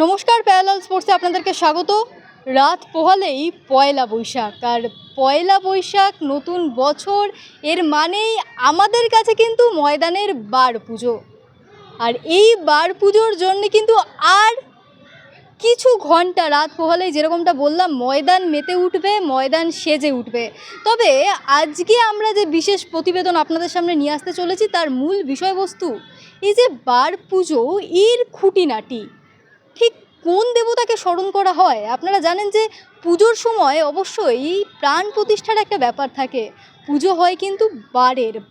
নমস্কার, প্যারালাল স্পোর্টসে আপনাদেরকে স্বাগত। রাত পোহালেই পয়লা বৈশাখ, আর পয়লা বৈশাখ নতুন বছর, এর মানেই আমাদের কাছে কিন্তু ময়দানের বার পুজো। আর এই বার পুজোর জন্য কিন্তু আর কিছু ঘন্টা, রাত পোহালেই যেরকমটা বললাম, ময়দান মেতে উঠবে, ময়দান সেজে উঠবে। তবে আজকে আমরা যে বিশেষ প্রতিবেদন আপনাদের সামনে নিয়ে আসতে চলেছি, তার মূল বিষয়বস্তু এই যে বার পুজো, এর খুঁটিনাটি ঠিক কোন দেবতাকে স্মরণ করা হয়। আপনারা জানেন যে পুজোর সময় অবশ্যই প্রাণ প্রতিষ্ঠার একটা ব্যাপার থাকে। পুজো হয় কিন্তু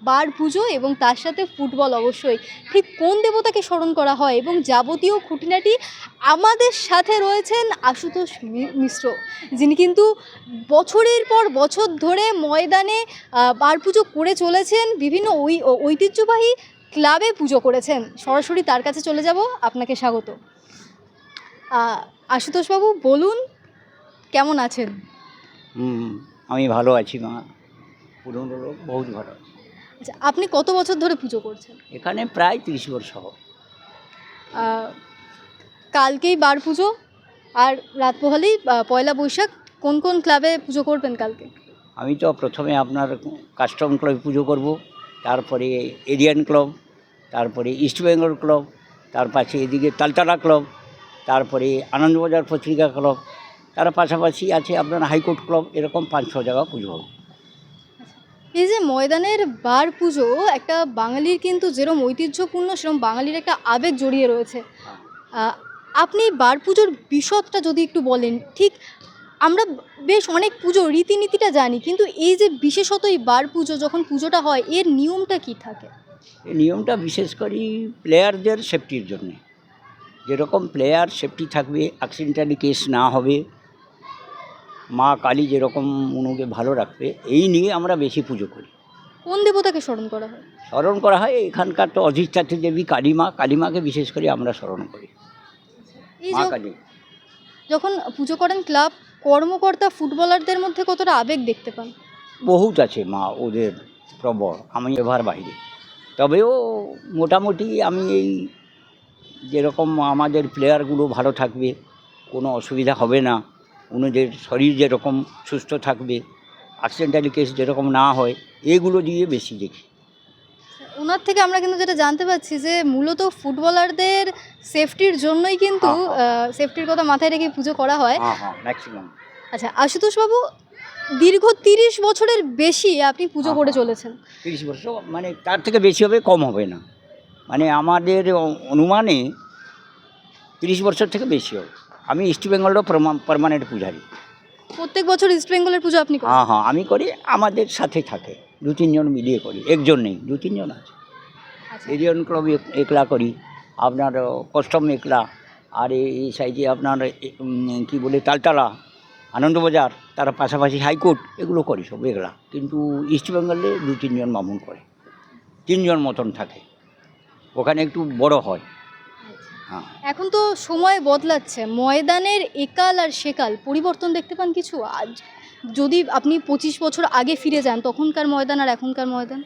বার পুজো, এবং তার সাথে ফুটবল অবশ্যই। ঠিক কোন দেবতাকে স্মরণ করা হয় এবং যাবতীয় খুঁটিনাটি আমাদের সাথে রয়েছেন আশুতোষ মিশ্র, যিনি কিন্তু বছরের পর বছর ধরে ময়দানে বার পুজো করে চলেছেন, বিভিন্ন ঐতিহ্যবাহী ক্লাবে পুজো করেছেন। সরাসরি তার কাছে চলে যাব। আপনাকে স্বাগত। আশুতোষবাবু, বলুন কেমন আছেন? আমি ভালো আছি মা, পুরনো লোক, বহুত ভালো আছি। আচ্ছা, আপনি কত বছর ধরে পুজো করছেন? এখানে প্রায় 30 বছর। কালকেই বার পুজো, আর রাত পোহালেই পয়লা বৈশাখ। কোন কোন ক্লাবে পুজো করবেন কালকে? আমি তো প্রথমে আপনার কাস্টম ক্লাবে পুজো করব, তারপরে এরিয়ান ক্লাব, তারপরে ইস্ট বেঙ্গল ক্লাব, তার পাশে এদিকে তালতলা ক্লাব, তারপরে আনন্দবাজার পত্রিকা ক্লাব, তার পাশাপাশি আছে আপনার হাইকোর্ট ক্লাব। এরকম 5-6 জায়গা পুজো হবে। এই যে ময়দানের বার পুজো, একটা বাঙালির কিন্তু যেরকম ঐতিহ্যপূর্ণ, সেরকম বাঙালির একটা আবেগ জড়িয়ে রয়েছে। আপনি বার পুজোর বিশদটা যদি একটু বলেন। ঠিক আমরা বেশ অনেক পুজো রীতিনীতিটা জানি, কিন্তু এই যে বিশেষত এই বার পুজো, যখন পুজোটা হয়, এর নিয়মটা কি থাকে? এই নিয়মটা বিশেষ করে প্লেয়ারদের সেফটির জন্যে। যেরকম প্লেয়ার সেফটি থাকবে, অ্যাক্সিডেন্টালি কেস না হবে, মা কালী যেরকম উনুকে ভালো রাখবে, এই নিয়ে আমরা বেশি পুজো করি। কোন দেবতাকে স্মরণ করা হয়? স্মরণ করা হয় এখানকার তো অধিষ্ঠাত্রী দেবী কালীমাকে বিশেষ করে আমরা স্মরণ করি। এই মা কালী। যখন পুজো করেন ক্লাব কর্মকর্তা, ফুটবলারদের মধ্যে কতটা আবেগ দেখতে পান? বহুত আছে মা, ওদের প্রবল। আমি এবার বাইরে, তবেও মোটামুটি আমি এই যেরকম আমাদের প্লেয়ারগুলো ভালো থাকবে, কোনো অসুবিধা হবে না, ওনাদের শরীর যেরকম সুস্থ থাকবে, অ্যাক্সিডেন্টালি কেস যেরকম না হয়, এগুলো দিয়ে বেশি দেখি। ওনার থেকে আমরা কিন্তু যেটা জানতে পারছি যে মূলত ফুটবলারদের সেফটির জন্যই কিন্তু সেফটির কথা মাথায় রেখে পুজো করা হয়। হ্যাঁ, ম্যাক্সিমাম। আচ্ছা আশুতোষবাবু, দীর্ঘ 30 বছরের বেশি আপনি পুজো করে চলেছেন। 30 বছর, মানে তার থেকে বেশি হবে, কম হবে না। মানে আমাদের অনুমানে 30 বছর থেকে বেশি হবে। আমি ইস্ট বেঙ্গলেরও পার্মানেন্ট পূজারি। প্রত্যেক বছর ইস্ট বেঙ্গলের পুজো আপনি করেন? হ্যাঁ, আমি করি, আমাদের সাথে থাকে 2-3 জন মিলিয়ে করি, একজন নেই, 2-3 জন আছে। এরিয়ন ক্লাব একলা করি, আপনার কস্টম একলা, আর এই সাইডে আপনার কি বলে তালতলা, আনন্দবাজার, তার পাশাপাশি হাইকোর্ট, এগুলো করি সব একলা। কিন্তু ইস্ট বেঙ্গলে 2-3 জন মামুন করে, 3 জন মতন থাকে, ওখানে একটু বড় হয়। হ্যাঁ, এখন তো সময় বদলাচ্ছে, ময়দানের একাল আর সেকাল পরিবর্তন দেখতে পান কিছু? আজ যদি আপনি 25 বছর আগে ফিরে যান, তখনকার ময়দান আর এখনকার ময়দান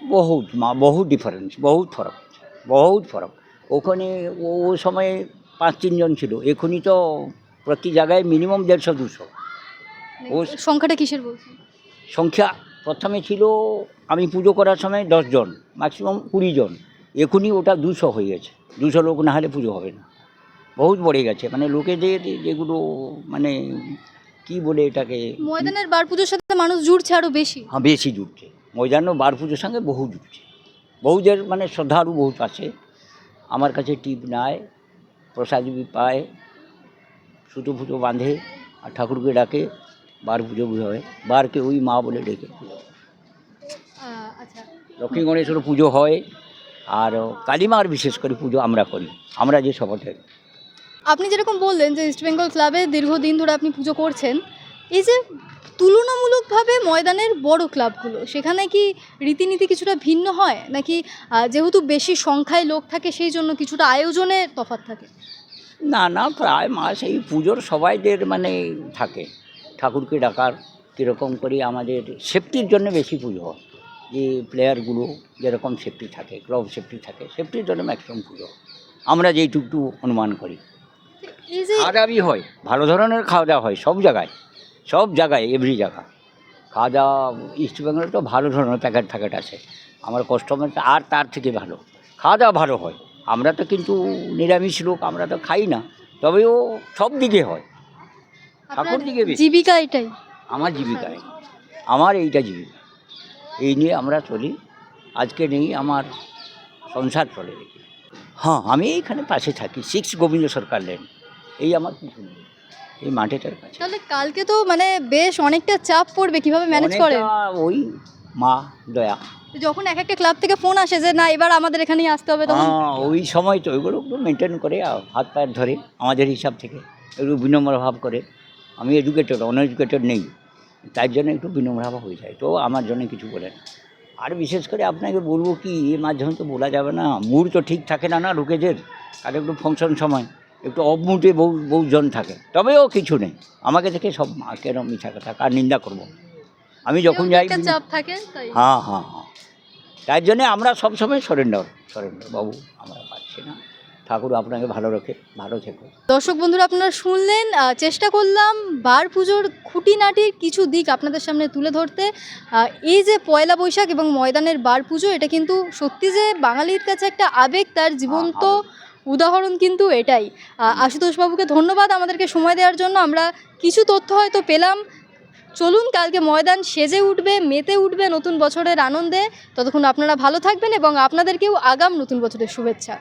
বহুত ডিফারেন্স, বহুত ফরক। ওখানে ও সময়ে 5-3 জন ছিল, এখনই তো প্রতি জায়গায় মিনিমাম 150-200। ও সংখ্যাটা কিসের বলছেন? সংখ্যা প্রথমে ছিল, আমি পুজো করার সময় 10 জন, ম্যাক্সিমাম 20 জন। এখনই ওটা 200 হয়ে গেছে। 200 লোক না হলে পুজো হবে না, বহুত বেড়ে গেছে। মানে লোকেদের যেগুলো, মানে কি বলে এটাকে, ময়দানের বার পুজোর সাথে মানুষ জুড়ছে আরও বেশি। হ্যাঁ, বেশি জুটছে। ময়দানও বার পুজোর সঙ্গে বহু জুটছে, বহুদের মানে শ্রদ্ধালু বহুত আছে। আমার কাছে টিপ নেয়, প্রসাদ পায়, সুতো ফুটো বাঁধে, আর ঠাকুরকে ডাকে, বার পুজো হয়। বারকে ওই মা বলে ডেকে পুজো। আচ্ছা, লক্ষ্মী গণেশেরও পুজো হয়, আর কালীমার বিশেষ করে পুজো আমরা করি, আমরা যে শপথে। আপনি যেরকম বললেন যে ইস্ট বেঙ্গল ক্লাবে দীর্ঘদিন ধরে আপনি পুজো করছেন, এই যে তুলনামূলকভাবে ময়দানের বড় ক্লাবগুলো, সেখানে কি রীতিনীতি কিছুটা ভিন্ন হয়, নাকি যেহেতু বেশি সংখ্যায় লোক থাকে সেই জন্য কিছুটা আয়োজনে তফাৎ থাকে? না, প্রায় মাস এই পুজোর সবাইদের মানে থাকে, ঠাকুরকে ডাকার কীরকম করে আমাদের সেফটির জন্য বেশি পুজো হয়। যে প্লেয়ারগুলো যেরকম সেফটি থাকে, ক্লাব সেফটি থাকে, সেফটির জন্য ম্যাক্সিমাম পুজো আমরা যেইটুকু অনুমান করি। এই যে খাওয়া দাওয়াই হয়, ভালো ধরনের খাওয়া দাওয়া হয় সব জায়গায় এভরি জায়গা খাওয়া দাওয়া। ইস্ট বেঙ্গলে তো ভালো ধরনের প্যাকেট ফ্যাকেট আছে, আমার কাস্টমার আর তার থেকে ভালো খাওয়া দাওয়া ভালো হয়। আমরা তো কিন্তু নিরামিষ লোক, আমরা তো খাই না, তবেও সব দিকে হয়, ঠাকুর আপনার দিকে বেশি। জীবিকা এটাই। আমার জীবিকায়, আমার এইটা জীবিকা, এই নিয়ে আমরা চলি। আজকে নেই আমার সংসার চলে দেখি। হ্যাঁ, আমি এইখানে পাশে থাকি, 6 গোবিন্দ সরকার লেন, এই আমার পিছনে, এই মাঠেটার কাছে। তাহলে কালকে তো মানে বেশ অনেকটা চাপ পড়বে, কিভাবে ম্যানেজ করেন? অনেকটা ওই মা দয়া। যখন এক একটা ক্লাব থেকে ফোন আসে যে না এবার আমাদের এখানেই আসতে হবে, তখন হ্যাঁ, ওই সময় তো ওইগুলো একটু মেনটেন করে হাত পায়ের ধরে আমাদের হিসাব থেকে একটু বিনম্র ভাব করে। আমি এডুকেটেড, অনএডুকেটেড নেই, তার জন্য একটু বিনম্র ভাব হয়ে যায়, তো আমার জন্য কিছু বলে না। আর বিশেষ করে আপনাকে বলবো কি, এর মাধ্যমে তো বলা যাবে না, মুড তো ঠিক থাকে না লোকেদের, আর একটু ফাংশন সময় একটু অফ মুডে বহুজন থাকে, তবেও কিছু নেই। আমাকে দেখে সব কেন মিঠা কথা আর নিন্দা করবো, আমি যখন যাই। একটা চাপ থাকে তাই। হ্যাঁ হ্যাঁ হ্যাঁ, তাই জন্যে আমরা সবসময় সরেন্ডার বাবু, আমরা পাচ্ছি না, ঠাকুর আপনাকে ভালো রাখে, ভালো থেকো। দর্শক বন্ধুরা, আপনারা শুনলেন, চেষ্টা করলাম বার পুজোর খুঁটিনাটির কিছু দিক আপনাদের সামনে তুলে ধরতে। এই যে পয়লা বৈশাখ এবং ময়দানের বার পুজো, এটা কিন্তু সত্যি যে বাঙালির কাছে একটা আবেগ, তার জীবন্ত উদাহরণ কিন্তু এটাই। আশুতোষবাবুকে ধন্যবাদ আমাদেরকে সময় দেওয়ার জন্য। আমরা কিছু তথ্য হয়তো পেলাম। চলুন, কালকে ময়দান সেজে উঠবে, মেতে উঠবে নতুন বছরের আনন্দে। ততক্ষণ আপনারা ভালো থাকবেন এবং আপনাদেরকেও আগাম নতুন বছরের শুভেচ্ছা।